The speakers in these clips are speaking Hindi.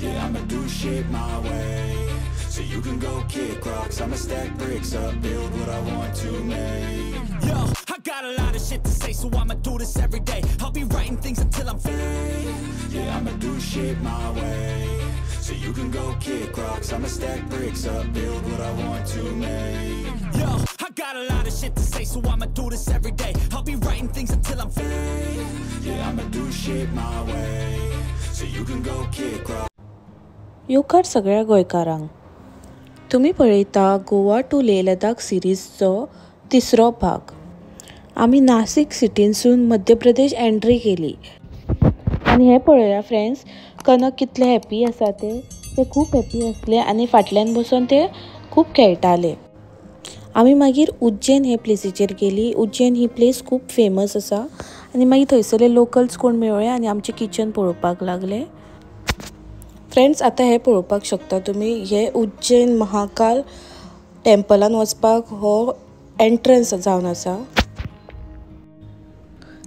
Yeah, I'ma do shit my way, so you can go kick rocks. I'ma stack bricks up, build what I want to make. Yo, I got a lot of shit to say, so I'ma do this every day. I'll be writing things until I'm fade. Yeah, I'ma do shit my way, so you can go kick rocks. I'ma stack bricks up, build what I want to make. Yo, I got a lot of shit to say, so I'ma do this every day. I'll be writing things until I'm fade. Yeah, I'ma do shit my way, so you can go kick rocks. येवकार सगळ्या गोंयकारांक तुमी पळयता गोवा टू लेह लदाख सिरीजचो तिसरो भाग. आमी नाशिक सिटीनसून मध्य प्रदेश एंट्री केली आनी हे पळया फ्रेंड्स, कनक कितले हॅप्पी आसा ते खूब हॅप्पी आसले आनी फाटल्यान बसून ते खूब खेळटाले. आमी मागीर उज्जैन हे प्लेसीचेर गेली. उज्जैन ही प्लेस खूब फेमस आसा आनी मागीर थंयसरले लोकल्स कोण मेळ्ळे आनी आमचें किचन पळोवपाक लागले. फ्रेंड्स, आता हे पळोवपाक शकता तुमी, हे उज्जैन महाकाल टेम्पलान वचपाक हो एंट्रन्स जावन आसा.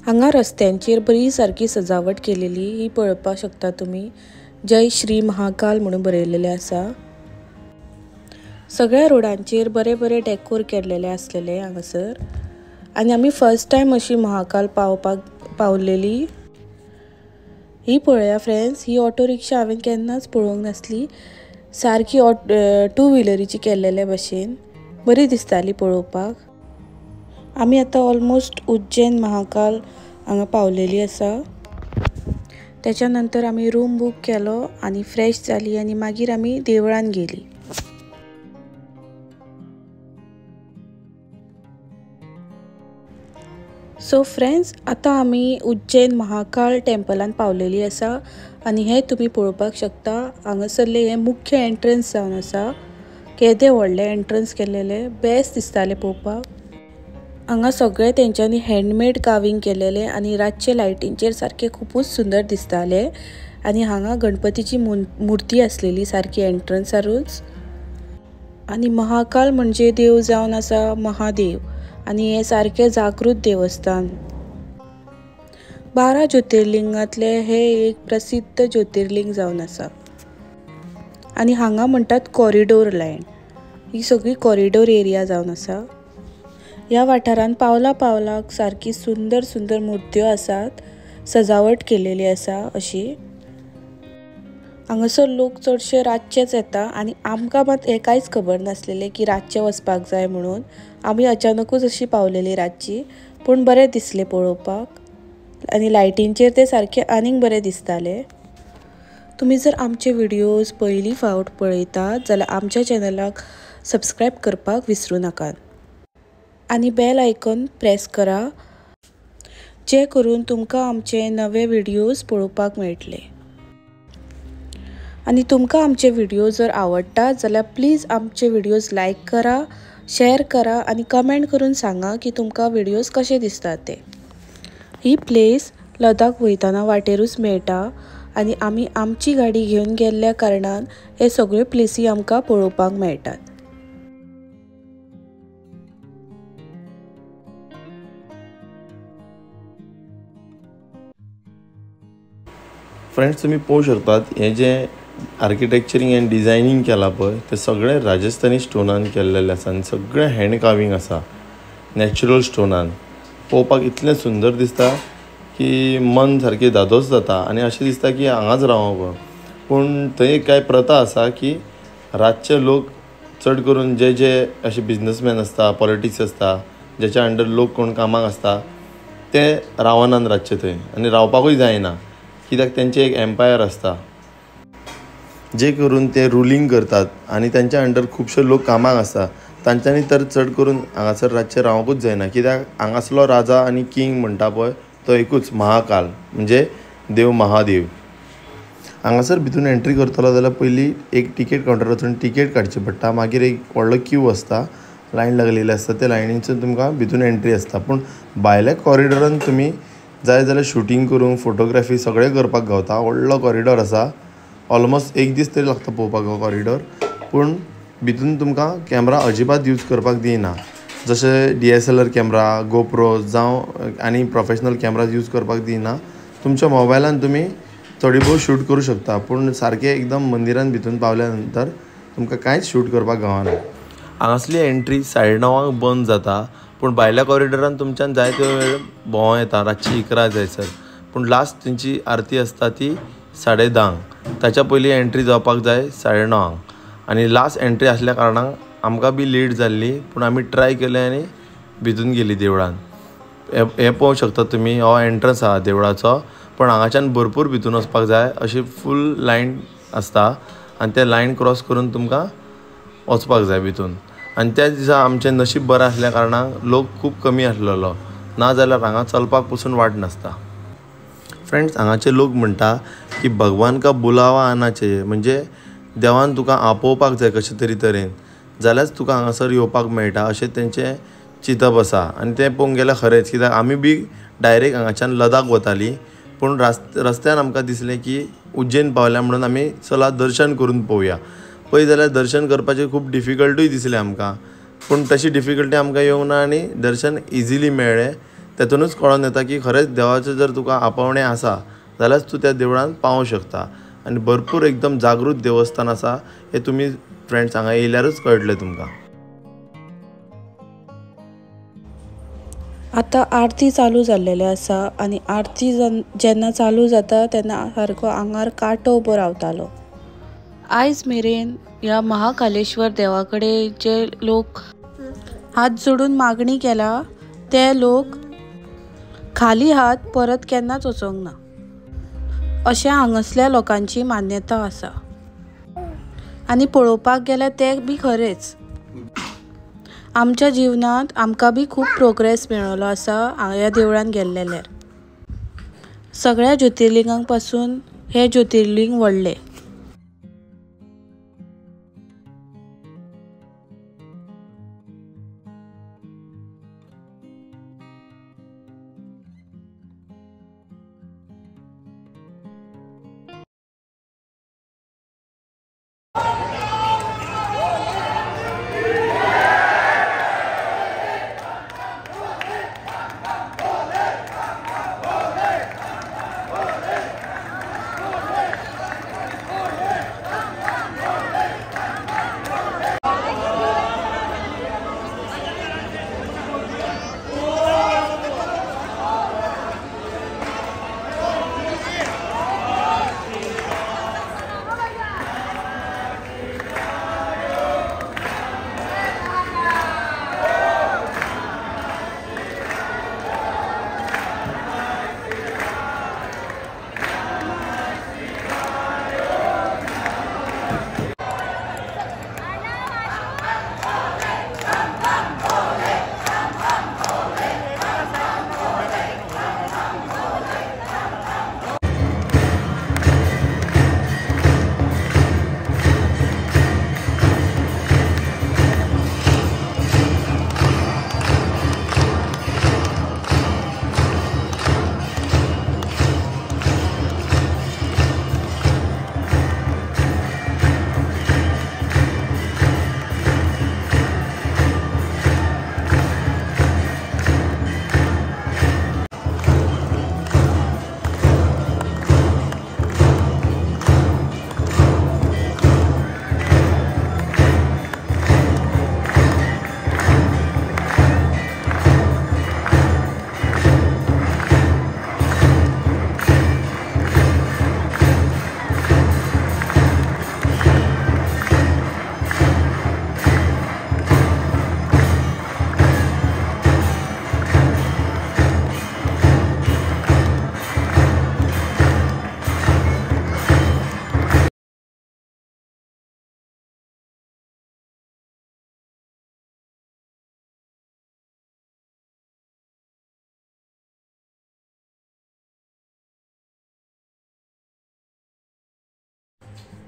हांगा रस्त्यांचेर बरी सारकी सजावट केलेली ही पळोवपाक शकता तुमी. जय श्री महाकाल म्हणून बरयलेले आसा. सगळ्या रोडांचेर बरे बरे डेकोर केल्लेले आसलेले हांगासर. आनी आमी फर्स्ट टायम अशी महाकाल पावलेली. ही पळया फ्रेंड्स, ही ऑटो रिक्षा हांवें केन्नाच पळोवंक नासली. सारकी टू व्हिलरीची केल्लेले भशेन बरी दिसताली पळोवपाक. आमी आतां ऑलमोस्ट उज्जैन महाकाल हांगा पावलेली आसा. त्याच्या नंतर आमी रूम बूक केलो आनी फ्रेश जाली आनी मागीर आमी देवळान गेली. सो फ्रेंड्स, आतां आमी उज्जैन महाकाल टेम्पलान पावलेली आसा आनी हे तुमी पळोवपाक शकता. हांगासरले हे मुख्य एंट्रन्स जावन आसा. केदे व्हडले एंट्रन्स केलेले, बेस्ट दिसताले पळोवपाक. हांगा सगळे तेंच्यांनी हँडमेड कार्विंग केलेले आनी रातचे लायटींचेर सारखे खूबच सुंदर दिसताले. आनी हांगा गणपतीची मुर्ती आसलेली सारकी एंट्रन्सारूच. आनी महाकाल म्हणजे देव जावन आसा महादेव आनी हे सारखे जागृत देवस्थान. 12 ज्योतिर्लिंगांतले हे एक प्रसिद्ध ज्योतिर्लिंग जावन आसा. आनी हांगा म्हणटात कॉरिडोर लायन. ही सगळी कॉरिडोर एरिया जावन आसा. ह्या वाठारान पावला पावलाक सारकी सुंदर सुंदर मुर्त्यो आसात, सजावट केलेली आसा अशी. हांगासर लोक चडशे रातचेच येता आनी आमकां मात हे कांयच खबर नासलेले की रातचे वचपाक जाय म्हणून. आमी अचानकूच अशी पावलेली रातची, पूण बरें दिसले पळोवपाक आनी लायटींचेर ते सारखे आनीक बरें दिसताले. तुमी जर आमचे व्हिडियोज पयली फावट पळयतात जाल्यार आमच्या चॅनलाक सबस्क्रायब करपाक विसरूं नाकात आनी बेल आयकॉन प्रेस करा, जे करून तुमकां आमचे नवे व्हिडियोज पळोवपाक मेळटले. आनी तुमकां आमचे व्हिडियो जर आवडटात जाल्यार प्लीज आमचे व्हिडियोज लायक करा, शेअर करा आनी कमेंट करून सांगा की तुमकां व्हिडियोज कशे दिसतात ते. ही प्लेस लदाख वयताना वाटेरूच मेळटा आनी आमी आमची गाडी घेवन गेल्ल्या कारणान हे सगळ्यो प्लेसी आमकां पळोवपाक मेळटात. फ्रेंड्स, तुम्ही पळोवंक शकतात हे जे आर्किटेक्चरींग एंड डिझायनींग केला पळय ते सगळे राजस्थानी स्टोनान केल्लेले आसा आनी सगळे हँड कार्विंग आसा नॅचरल स्टोनान. पळोवपाक इतलें सुंदर दिसता की मन सारकें धादोस जाता आनी अशें दिसता की हांगाच रावप. पूण थंय कांय प्रथा आसा की रातचे लोक चड करून जे अशे बिजनसमॅन आसता, पॉलिटिक्स आसता, जेच्या अंडर लोक कोण कामाक आसता ते रावनान रातचे थंय आनी रावपाकूय जायना, कित्याक तेंचे एक एम्पायर आसता जे करून ते रुलींग करतात आनी तेंच्या अंडर खुबशे लोक कामाक आसता. तांच्यांनी तर चड करून हांगासर रातचे रावंकूच जायना, कित्याक हांगासलो राजा आनी किंग म्हणटा पळय तो एकूच महाकाल म्हणजे देव महादेव. हांगासर भितून एंट्री करतलो जाल्यार पयलीं एक टिकेट कावंटर वचून टिकेट काडची पडटा. मागीर एक व्हडलो क्यू आसता, लायन लागलेली आसता, त्या लायनीनसून तुमकां भितून एंट्री आसता. पूण भायल्या कॉरिडोरान तुमी जाय जाल्यार शुटींग करूंक, फोटोग्राफी सगळें करपाक गावता. व्हडलो कॉरिडोर आसा, ऑलमोस्ट एक दीस तरी लागता पळोवपाक हो कॉरिडोर. पूण भितून तुमकां कॅमेरा अजिबात यूज करपाक दिना. जशे DSLR कॅमेरा, गोप्रो जावं आनी प्रोफेशनल कॅमेराज यूज करपाक दिना. तुमच्या मोबायलान तुमी थोडी बहुत शूट करू शकता, पूण सारकें एकदम मंदिरान भितून पावल्या नंतर तुमकां कांयच शूट करपाक गावना. हांगासली एंट्री 9:30 बंद जाता, पूण भायल्या कॉरिडोरान तुमच्यान जाय त्यो वेळ भोंवं येता. रातची 11 जायसर, पूण लास्ट तेंची आरती आसता ती 10:30. ताच्या पयलीं एंट्री जावपाक जाय 9:30. आनी लास्ट एंट्री आसल्या कारणान आमकां बी लेट जाल्ली, पूण आमी ट्राय केलें आनी भितून गेली देवळान. हे पळोवंक शकता तुमी, हो एंट्रन्स आहा देवळाचो, पण हांगाच्यान भरपूर भितून वचपाक जाय. अशी फूल लायन आसता आनी ते लायन क्रॉस करून तुमकां वचपाक जाय भितून. आनी त्या दिसा आमचें नशीब बरें आसल्या कारणान लोक खूब कमी आसलेलो, नाजाल्यार हांगा चलपाक पसून वाट नासता. फ्रेंड्स, हांगाचे लोक म्हणटा की भगवान का बुलावा आना चाहिए, म्हणजे देवान तुका आपोवपाक जाय कशें तरेन जाल्यारच तुका हांगासर येवपाक मेळटा, अशें तेंचें चिंतप आसा. आनी तें पळोवंक गेल्यार खरेंच, कित्याक आमी बी डायरेक्ट हांगाच्यान लदाख वतालीं, पूण रस्त्यान आमकां दिसलें की उज्जैन पावल्या म्हणून आमी चला दर्शन करून पळोवया. पळय जाल्यार दर्शन करपाचें खूब डिफिकल्टूय दिसलें आमकां, पूण तशी डिफिकल्टी आमकां येवंक ना आनी दर्शन इजिली मेळ्ळें. तेतूनच कळोन येता की खरेंच देवाचें जर तुका आपावणें आसा जाल्यारच तूं त्या देवळान पावूंक शकता. आनी भरपूर एकदम जागृत देवस्थान आसा, हें तुमी फ्रेंड्स हांगा येयल्यारूच कळटलें तुमकां. आतां आरती चालू जाल्लेली आसा आनी आरती जेन्ना चालू जाता तेन्ना सारको आंगार कांटो उबो रावतालो. आयज मेरेन ह्या महाकालेश्वर देवा कडेन जे लोक हात जोडून मागणी केला ते लोक खाली हात परत केन्नाच वचोंक ना, अशें हांगासल्या लोकांची मान्यता आसा. आनी पळोवपाक गेल्यार तें बी खरेंच. आमच्या जिवनांत आमकां बी खूब प्रोग्रेस मेळ्ळो आसा ह्या देवळान गेल्ल्यार. सगळ्या ज्योतिर्लिंगां पासून हें ज्योतिर्लिंग व्हडलें.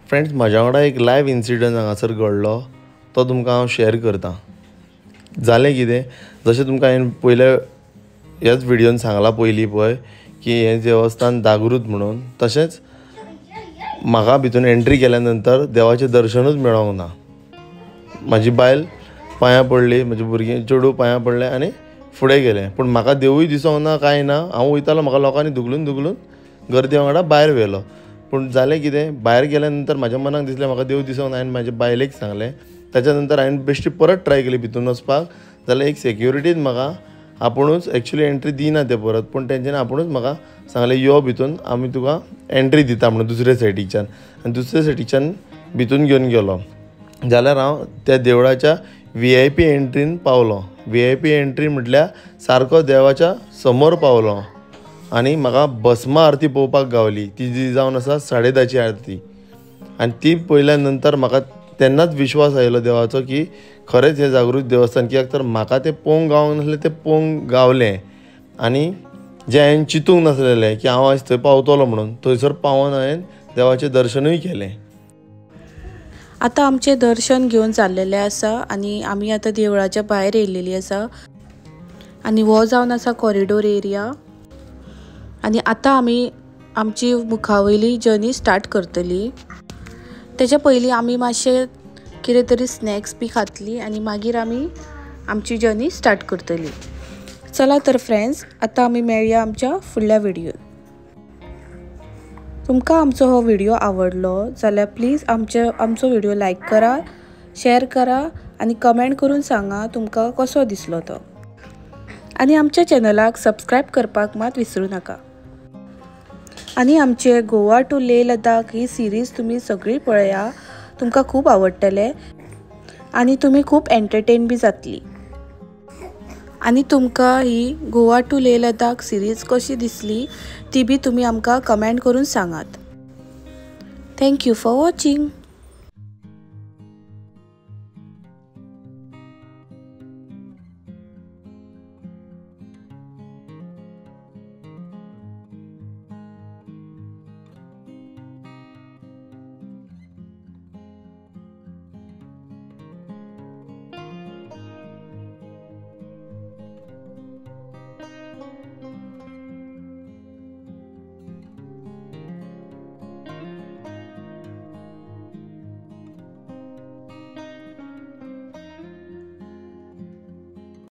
फ्रेंड्स, म्हाज्या वांगडा एक लायव्ह इन्सिडंट हांगासर घडलो, तो तुमकां हांव शेअर करतां. जालें कितें, जशें तुमकां हांवें पयल्या ह्याच व्हिडियोन सांगलां पयलीं पळय की हें देवस्थान जागृत म्हणून, तशेंच म्हाका भितून एंट्री केल्या नंतर देवाचें दर्शनूच मेळोंक ना. म्हाजी बायल पांयां पडली, म्हजी भुरगीं चेडूं पांयां पडलें आनी फुडें गेलें, पूण म्हाका देवूय दिसोंक ना, कांय ना. हांव वयतालो, म्हाका लोकांनी धुकलून गर्दी वांगडा भायर व्हेलो. पूण जालें कितें, भायर गेल्या नंतर म्हाज्या मनाक दिसलें म्हाका देव दिसोन हांवें म्हाज्या बायलेक सांगलें. ताच्या नंतर हांवें बेश्टी परत ट्राय केली भितून वचपाक. जाल्यार एक सेक्युरिटीन म्हाका आपुणूच एक्चुली एंट्री दिना ते परत, पूण तेंच्यांनी आपुणूच म्हाका सांगलें यो भितून, आमी तुका एंट्री दिता म्हणून दुसऱ्या सायडीच्यान. आनी दुसऱ्या सायडीच्यान भितून घेवन गेलो. जाल्यार हांव त्या देवळाच्या VIP एंट्रीन पावलो. VIP एंट्री म्हटल्यार सारको देवाच्या समोर पावलो आनी म्हाका भस्म आरती पळोवपाक गावली. ती जावन आसा 10:30ची आरती. आनी ती पळयल्या नंतर म्हाका तेन्नाच विश्वास आयलो देवाचो की खरेंच हें जागृत देवस्थान. कित्याक तर म्हाका तें पळोवंक गावंक नासलें तें पळोवंक गावलें. आनी जें हांवें चिंतूंक नासलेलें की हांव आयज थंय पावतलो म्हणून, थंयसर पावोन हांवें देवाचें दर्शनूय केलें. आता आमचें दर्शन घेवन जाल्लेलें आसा आनी आमी आतां देवळाच्या भायर येयलेलीं आसा. आनी हो जावन आसा कॉरिडोर एरिया. आनी आतां आमी आमची मुखावयली जर्नी स्टार्ट करतली. तेच्या पयलीं आमी मातशें कितें तरी स्नॅक्स बी खातली आनी मागीर आमी आमची जर्नी स्टार्ट करतली. चला तर फ्रेंड्स, आतां आमी मेळया आमच्या फुडल्या व्हिडियोन. तुमकां आमचो हो व्हिडिओ आवडलो जाल्यार प्लीज आमचो व्हिडिओ लायक करा, शेअर करा आनी कमेंट करून सांगा तुमकां कसो दिसलो तो. आनी आमच्या चॅनलाक सबस्क्रायब करपाक मात विसरूं नाका. आनी आमचे गोवा टू लेह लदाख ही सिरीज तुमी सगळी पळया. तुमकां खूब आवडटलें आनी तुमी खूब एंटरटेन बी जातली. आनी तुमकां ही गोवा टू लेह लदाख सिरीज कशी दिसली ती बी तुमी आमकां कमेंट करून सांगात. Thank you for watching.